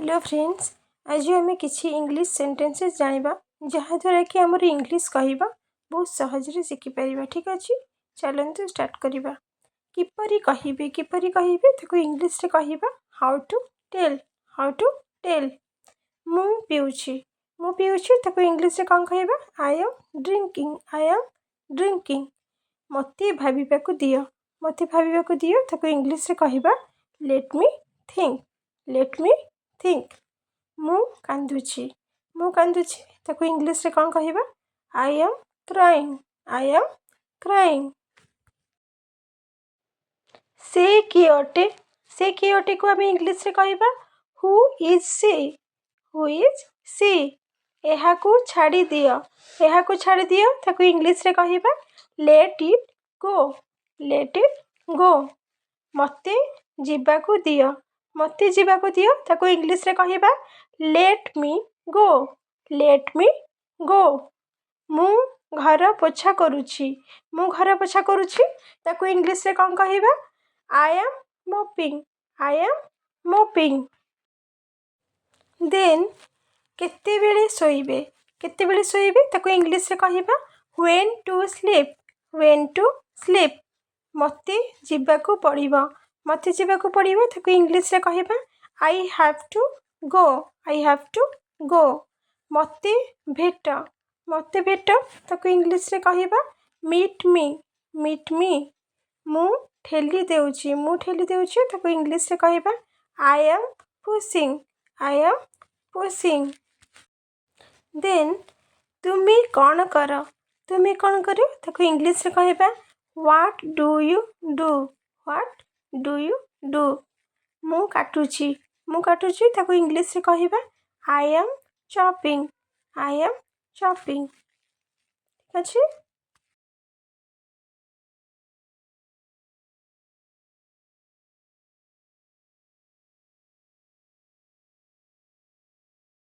Hello friends, आज आम किसी इंग्लिश सेंटेंसेस जानिबा जहाँद्वारा कि आमर इंग्लिश कहवा बहुत सहजरे शिखिपर। ठीक अच्छे, चलते स्टार्ट करवा। किपरि कहिबे ताको इंग्लिश रे कहवा हाउ टू टेल। मु पीउछि ताको इंग्लिश रे कौन कहवा आई एम ड्रिंकिंग। मते भाबिबाकु दियो ताको इंग्लिश रे कहवा लेट मी थिंक। मु कांदुछि ताको इंग्लिश रे कौन कहवा आई एम क्राइंग। से किए अटे को आम इंग्लिश रे कहवा हु इज सी। एहाकू छाड़ी दियो ताको इंग्लिश रे कहवा लेट इट गो। मते जीवाकू दियो ताको इंग्लिश रे कहवा लेट मी गो। मु घर पोछा करुछि ताको इंग्लिश रे कौन कहवा आई एम मोपिंग। देन केतेबेले शोइबे ताको इंग्लिश रे कहवा व्हेन टू स्लीप। मते जीवाकू पड़िबो ताको इंग्लिश रे कहवा आई हैव टू गो। मते भेट ताको इंग्लिश रे कहवा मीट मी। मु ठेली देउछि ताको इंग्लिश रे कहवा आई एम पुशिंग। देन तुमी कौन कर ताको इंग्लिश रे कहवा व्हाट डू यू डू। मु काटुछि ताको इंग्लिश रे कहवा आई एम चॉपिंग। ठीक अछि।